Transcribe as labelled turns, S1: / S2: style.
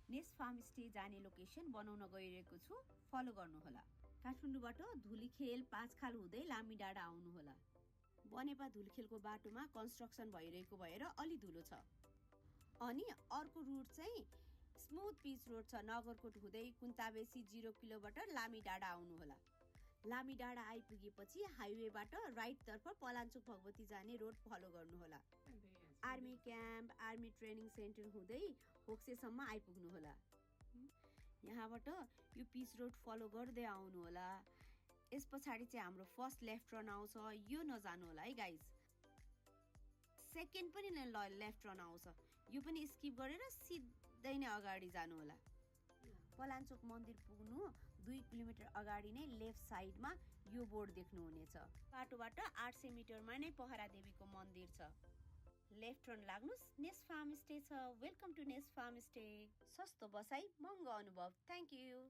S1: नेस farm stay जाने location बनाउन गइरहेको छु, फलो गर्नुहोला। काठमाडौँबाट धुलीखेल 5 खाल हुँदै लामी डाँडा आउनुहोला। बनेपा धुलीखेलको बाटोमा कन्स्ट्रक्सन भइरहेको भएर अलि धुलो छ। अनि अर्को रुट चाहिँ स्मुथ पिच रोड छ। नगरकोट हुँदै कुन्ताबेसी 0 किलोबाट लामी डाँडा आउनुहोला। लामी डाँडा आइपुगेपछि हाइवेबाट राइट तर्फ पलाञ्चोक भगवती जाने रोड फलो गर्नुहोला। Army camp, army training centre हुँदै होक्सेसम्म आइपुग्नुहोला। यहाँबाट यो पिच रोड फलो गर्दै आउनुहोला। यस पछाडि चाहिँ हाम्रो फर्स्ट लेफ्ट टर्न आउँछ, यो नजानु होला है गाइज। सेकेन्ड पनि लेफ्ट टर्न आउँछ, यो पनि स्किप गरेर सिधै नै अगाडि जानु होला। पलाञ्चोक मन्दिर पुग्नु 2 किलोमिटर अगाडि नै लेफ्ट साइडमा यो बोर्ड देख्नुहुनेछ। बाटोबाट 800 मिटरमा नै पहरा देवीको मन्दिर छ। लेफ्ट टर्न लाग्नुस्, नेस फार्म स्टे छ। वेलकम टु नेस फार्म स्टे। सस्तो बसाई, महँगो अनुभव। Thank you.